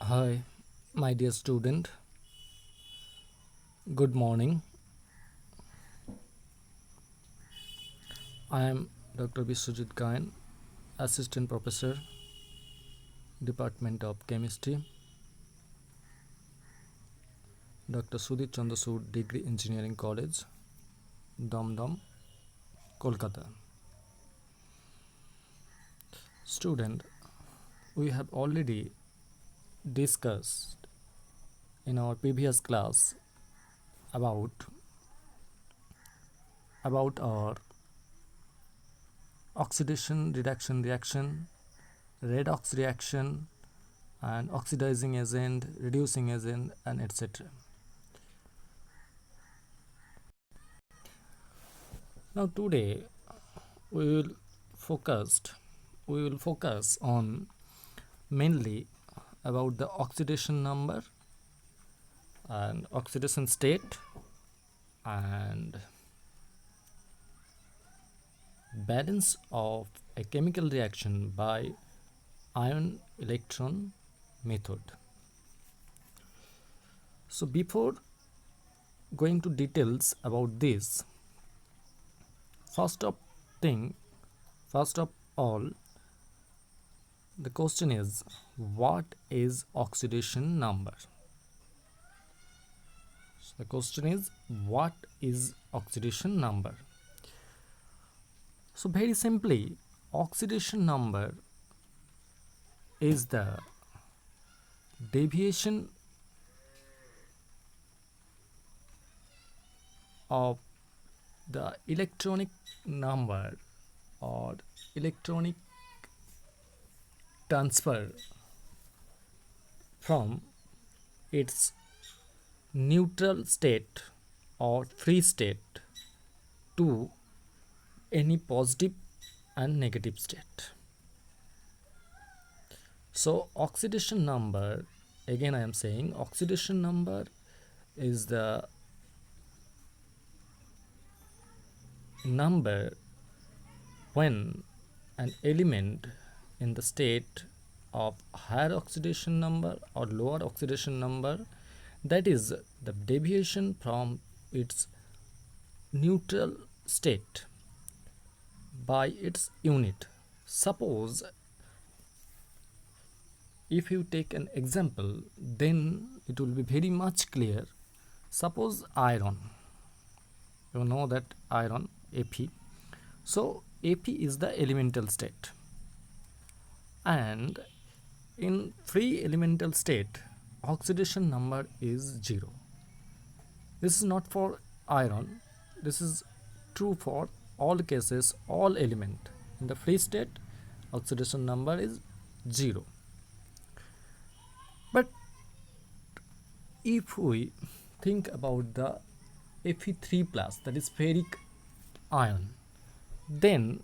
Hi, my dear student. Good morning. I am Dr. Biswajit Kain, Assistant Professor, Department of Chemistry, Dr. Sudhir Chandrasood Degree Engineering College, Dum, Kolkata. Student, we have already discussed in our previous class about our oxidation reduction reaction, redox reaction, and oxidizing agent, reducing agent, and etc. Now today we will focused we will focus on mainly about the oxidation number and oxidation state and balance of a chemical reaction by ion electron method. So before going to details about this, first of thing first of all, the question is, what is oxidation number? So the question is, what is oxidation number? So very simply, oxidation number is the deviation of the electronic number or electronic transfer from its neutral state or free state to any positive and negative state. So oxidation number, again I am saying, oxidation number is the number when an element in the state of higher oxidation number or lower oxidation number, that is the deviation from its neutral state by its unit. Suppose if you take an example, then it will be very much clear. Suppose iron, you know that iron Fe. So Fe is the elemental state, and in free elemental state oxidation number is 0. This is not for iron, this is true for all cases, all element. In the free state oxidation number is 0. But if we think about the Fe3 plus, that is ferric ion, then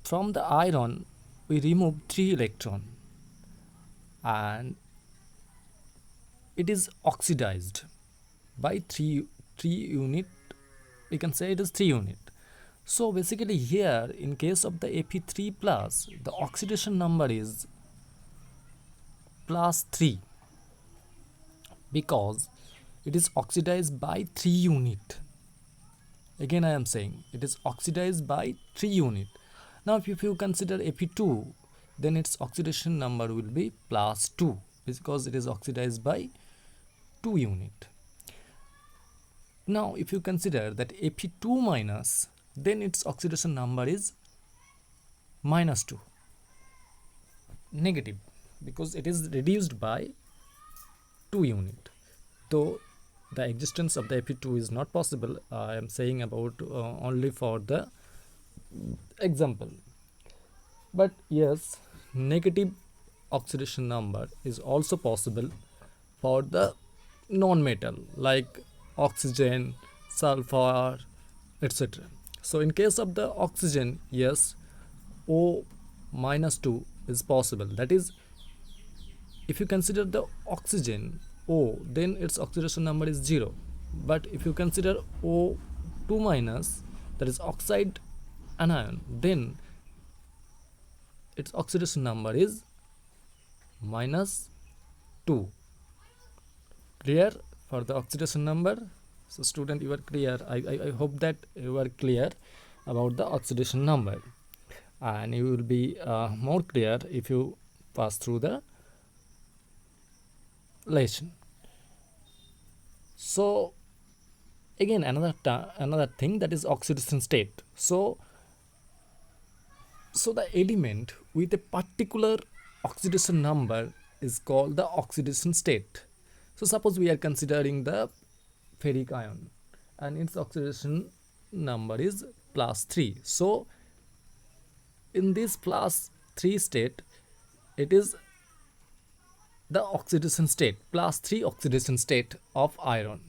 from the iron we remove 3 electron and it is oxidized by 3 unit. We can say it is 3 unit. So basically here in case of the Fe3 plus, the oxidation number is plus 3 because it is oxidized by 3 unit. Again I am saying it is oxidized by 3 unit. Now if you consider Fe2, then its oxidation number will be plus 2 because it is oxidized by 2 unit. Now if you consider that Fe2 minus, then its oxidation number is minus 2, negative, because it is reduced by 2 unit. Though the existence of the Fe2 is not possible, I am saying about only for the example. But yes, negative oxidation number is also possible for the non-metal like oxygen, sulfur, etc. So in case of the oxygen, yes, O minus 2 is possible. That is, if you consider the oxygen O, then its oxidation number is 0. But if you consider O2 minus, that is oxide anion, then its oxidation number is minus 2. Clear for the oxidation number? So student, you are clear. I hope that you are clear about the oxidation number, and you will be more clear if you pass through the lesson. So again, another thing, that is oxidation state. So the element with a particular oxidation number is called the oxidation state. So suppose we are considering the ferric ion and its oxidation number is +3. So in this +3 state, it is the oxidation state, +3 oxidation state of iron.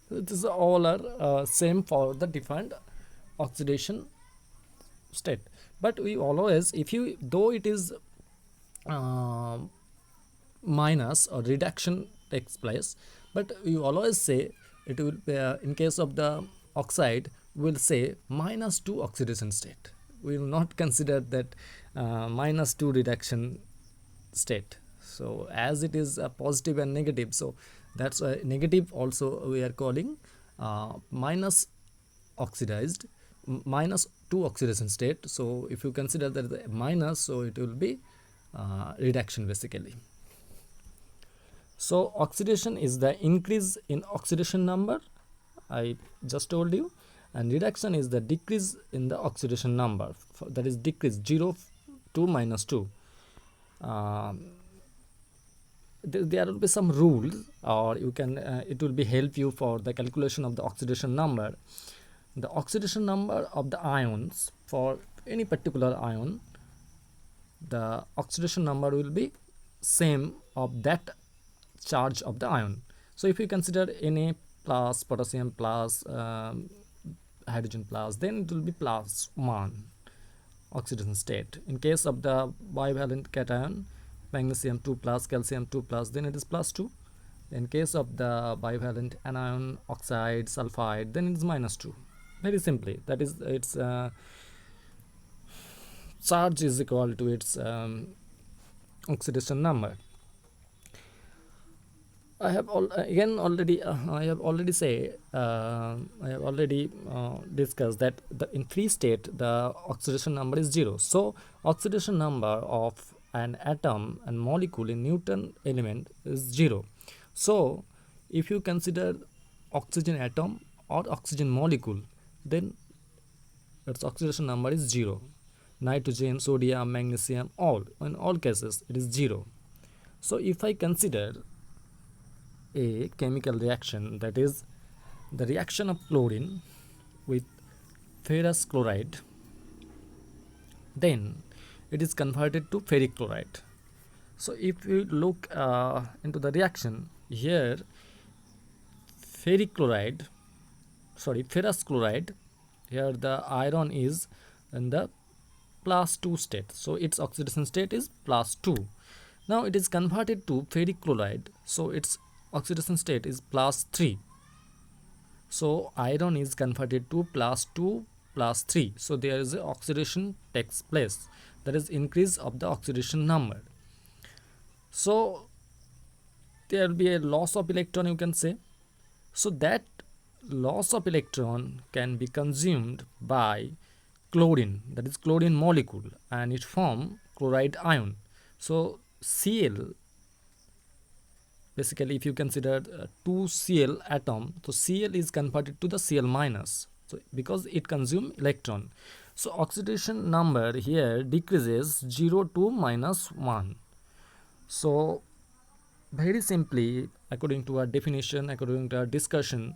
So this all are same for the different oxidation state. But we always, if you, though it is minus or reduction takes place, but you always say it will be, in case of the oxide, we will say -2 oxidation state. We will not consider that -2 reduction state. So as it is positive and negative, so that's why negative also we are calling minus oxidized, -2 oxidation state. So if you consider that the minus, so it will be reduction basically. So oxidation is the increase in oxidation number, I just told you, and reduction is the decrease in the oxidation number, that is decrease 0 to -2. There will be some rules, or you can it will be help you for the calculation of the oxidation number. The oxidation number of the ions for any particular ion, the oxidation number will be same of that charge of the ion. So if you consider Na plus, potassium plus, hydrogen plus, then it will be +1 oxidation state. In case of the bivalent cation, magnesium 2 plus, calcium 2 plus, then it is +2. In case of the bivalent anion, oxide, sulfide, then it is -2. Very simply, that is its charge is equal to its oxidation number. I have already discussed that in free state the oxidation number is 0. So oxidation number of an atom and molecule in Newton element is 0. So if you consider oxygen atom or oxygen molecule, then its oxidation number is 0. Nitrogen, sodium, magnesium, in all cases it is 0. So if I consider a chemical reaction, that is the reaction of chlorine with ferrous chloride, then it is converted to ferric chloride. So if you look into the reaction here, ferrous chloride, here the iron is in the +2 state, so its oxidation state is +2. Now it is converted to ferric chloride, so its oxidation state is +3. So iron is converted to +2 +3, so there is a oxidation takes place, that is increase of the oxidation number. So there will be a loss of electron, you can say. So that loss of electron can be consumed by chlorine, that is chlorine molecule, and it form chloride ion. So Cl, basically if you consider 2 Cl atom, so Cl is converted to the Cl minus, so because it consumes electron. So oxidation number here decreases 0 to -1. So very simply, according to our definition, according to our discussion,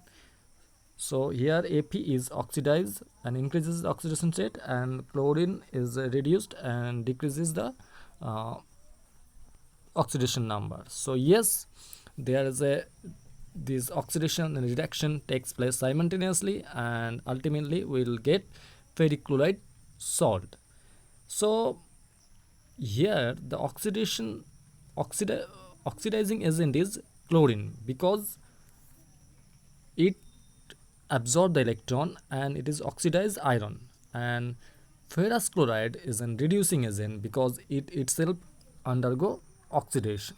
so here Ap is oxidized and increases the oxidation state, and chlorine is reduced and decreases the oxidation number. So yes, there is this oxidation and reduction takes place simultaneously, and ultimately we will get ferric chloride salt. So here the oxidizing agent is chlorine, because it absorb the electron and it is oxidized iron, and ferrous chloride is an reducing agent because it itself undergo oxidation.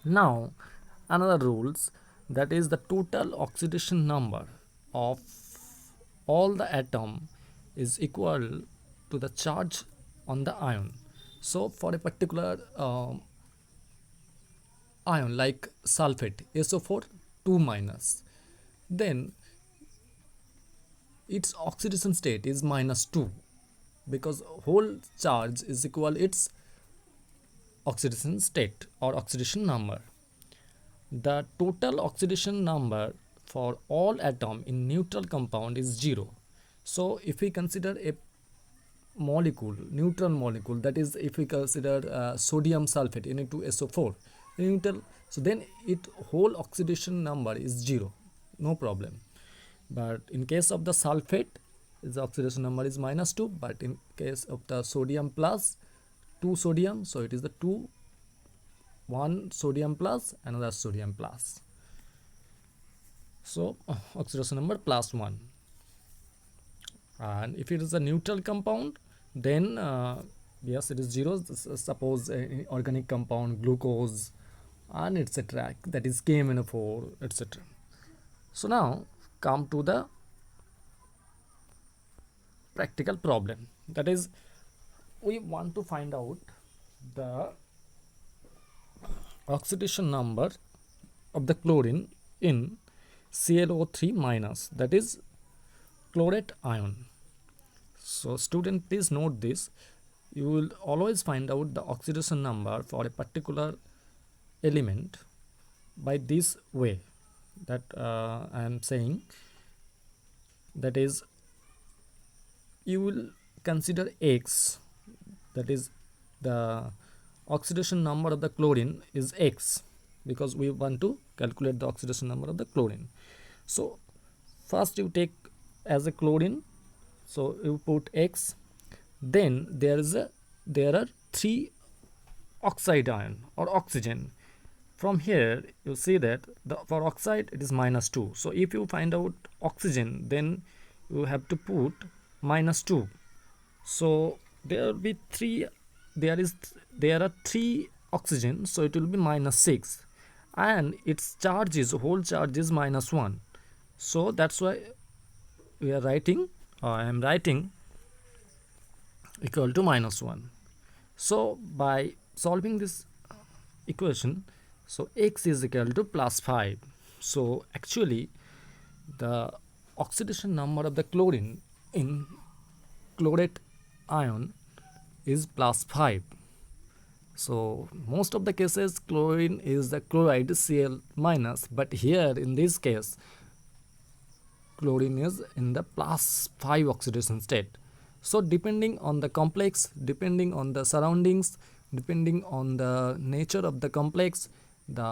Now another rules, that is the total oxidation number of all the atom is equal to the charge on the ion. So for a particular ion like sulfate SO4 2 minus, then its oxidation state is -2, because whole charge is equal its oxidation state or oxidation number. The total oxidation number for all atom in neutral compound is 0. So if we consider a molecule, neutral molecule, that is if we consider sodium sulfate Na2SO4 neutral, so then it whole oxidation number is 0, no problem. But in case of the sulfate, the oxidation number is -2, but in case of the sodium plus 2 sodium, so it is the 2 1 sodium plus another sodium plus, so oxidation number +1. And if it is a neutral compound, then yes, it is 0. Suppose organic compound glucose and etc., that is KMNO4 etc. So now come to the practical problem, that is we want to find out the oxidation number of the chlorine in ClO3 minus, that is chlorate ion. So student, please note this, you will always find out the oxidation number for a particular element by this way that I am saying, that is you will consider X, that is the oxidation number of the chlorine is X, because we want to calculate the oxidation number of the chlorine. So first you take as a chlorine, so you put X, then there are 3 oxide ion or oxygen. From here you see that for oxide it is -2, so if you find out oxygen, then you have to put -2. So there will be 3, there are 3 oxygen, so it will be -6, and its charge is, whole charge is -1. So that's why we are writing, or I am writing, equal to -1. So by solving this equation, so X is equal to +5. So actually the oxidation number of the chlorine in chlorate ion is +5. So most of the cases chlorine is the chloride Cl minus, but here in this case chlorine is in the +5 oxidation state. So depending on the complex, depending on the surroundings, depending on the nature of the complex, the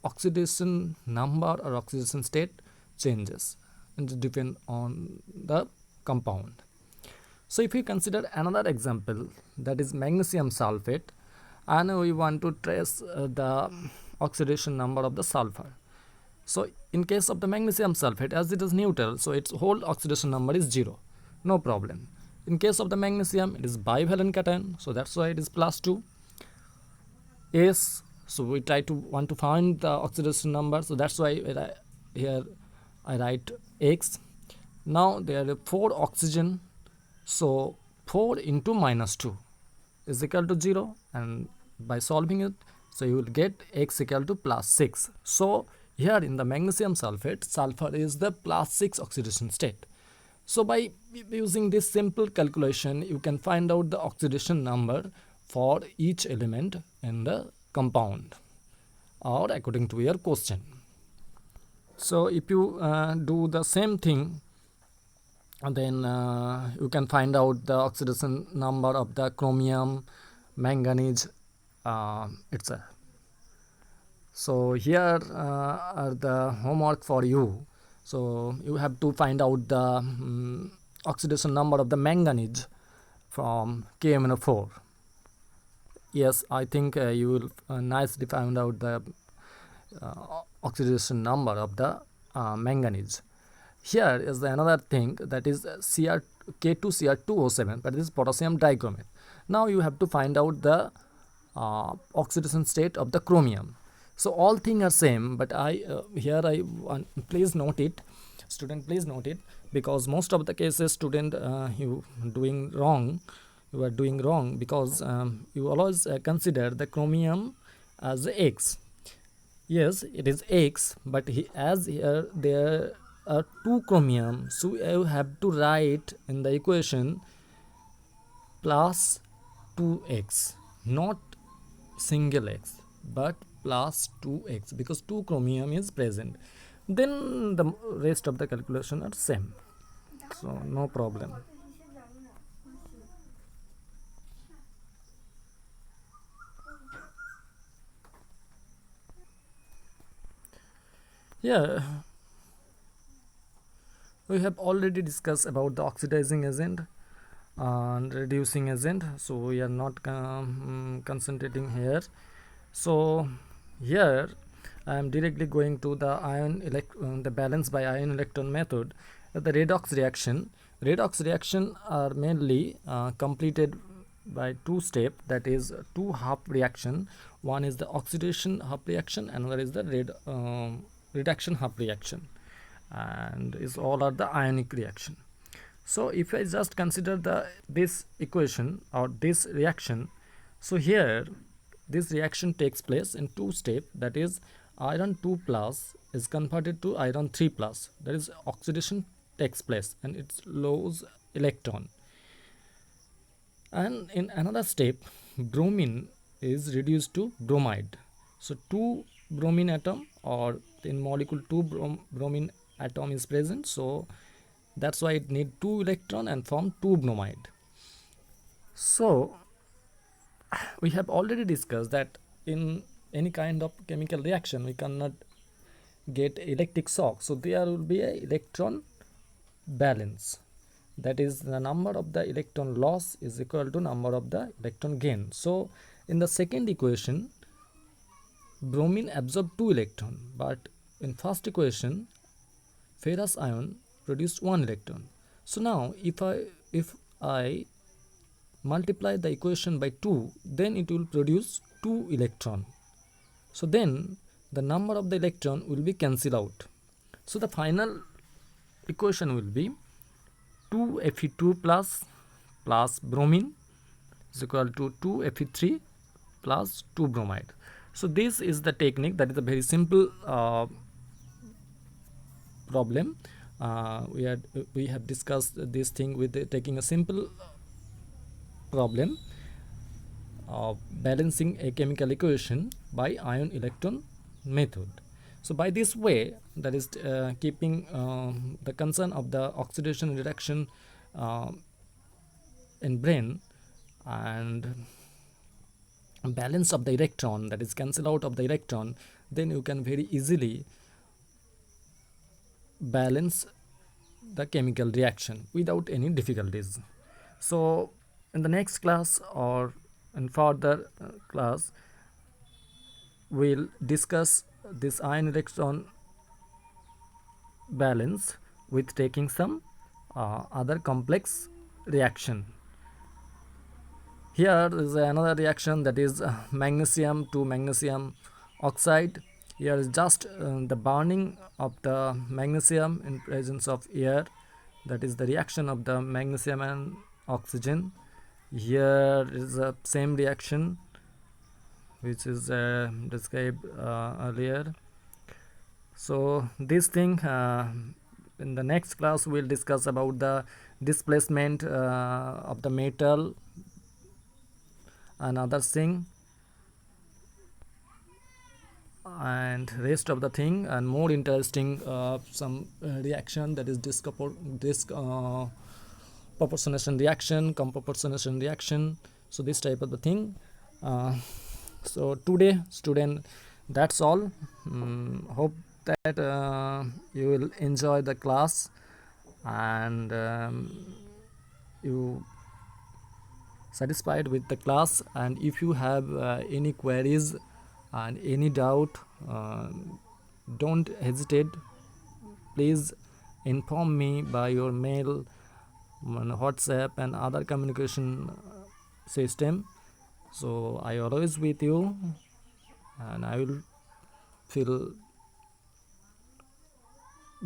oxidation number or oxidation state changes and depend on the compound. So if we consider another example, that is magnesium sulfate, and we want to trace the oxidation number of the sulfur. So in case of the magnesium sulfate, as it is neutral, so its whole oxidation number is 0, no problem. In case of the magnesium, it is bivalent cation, so that's why it is +2. S, so we want to find the oxidation number, so that's why here I write X. Now there are 4 oxygen, so 4 into -2 is equal to 0, and by solving it, so you will get X equal to +6. So here in the magnesium sulfate, sulfur is the +6 oxidation state. So by using this simple calculation, you can find out the oxidation number for each element in the compound, or according to your question. So if you do the same thing, then you can find out the oxidation number of the chromium, manganese, etc. So here are the homework for you. So you have to find out the oxidation number of the manganese from KMNO4. Yes, I think you will nicely find out the oxidation number of the manganese. Here is another thing, that is K2Cr2O7, but this is potassium dichromate. Now you have to find out the oxidation state of the chromium. So all things are same, but I here I want, please note it, student, please note it, because most of the cases student you doing wrong, you are doing wrong, because you always consider the chromium as x. Yes, it is x, but as here there are two chromium, so you have to write in the equation plus 2x, not single x, but plus 2x, because 2 chromium is present. Then the rest of the calculation are same, so no problem. Yeah, we have already discussed about the oxidizing agent and reducing agent, so we are not concentrating here. So here I am directly going to the the balance by ion electron method. The redox reaction are mainly completed by two steps, that is two half reaction. One is the oxidation half reaction, another is the reduction half reaction, and is all are the ionic reaction. So if I just consider the this equation or this reaction, so here this reaction takes place in two steps, that is iron 2 plus is converted to iron 3 plus, that is oxidation takes place and it loses electron. And in another step, bromine is reduced to bromide. So two bromine atom, or in molecule two bromine atom is present, so that's why it need two electron and form two bromide. So we have already discussed that in any kind of chemical reaction we cannot get electric shock, so there will be a electron balance, that is the number of the electron loss is equal to number of the electron gain. So in the second equation bromine absorbed 2 electron, but in first equation ferrous ion produced 1 electron. So now if I multiply the equation by 2, then it will produce 2 electron. So then the number of the electron will be cancelled out. So the final equation will be 2 Fe2 plus bromine is equal to 2 Fe3 plus 2 bromide. So this is the technique, that is a very simple problem. We have discussed this thing with taking a simple problem of balancing a chemical equation by ion electron method. So by this way, that is keeping the concern of the oxidation reduction uh, in brain, and balance of the electron, that is cancel out of the electron, then you can very easily balance the chemical reaction without any difficulties. So in the next class or in further class, we'll discuss this ion electron balance with taking some other complex reaction. Here is another reaction, that is magnesium to magnesium oxide. Here is just the burning of the magnesium in presence of air, that is the reaction of the magnesium and oxygen. Here is the same reaction which is described earlier. So this thing in the next class we'll discuss about the displacement of the metal and other thing, and rest of the thing, and more interesting some reaction, that is disc proportionation reaction, comproportionation reaction. So this type of the thing. So today student, that's all. Hope that you will enjoy the class, and you satisfied with the class, and if you have any queries and any doubt, don't hesitate, please inform me by your mail, WhatsApp and other communication system. So I always with you, and I will feel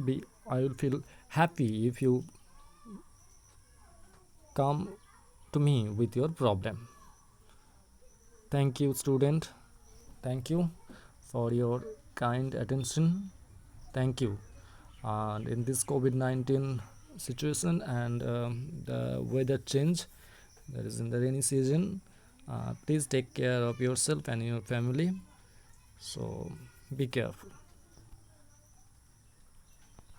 be I will feel happy if you come to me with your problem. Thank you, student. Thank you for your kind attention. Thank you. And in this COVID-19 situation and the weather change that is in the rainy season, please take care of yourself and your family. So be careful.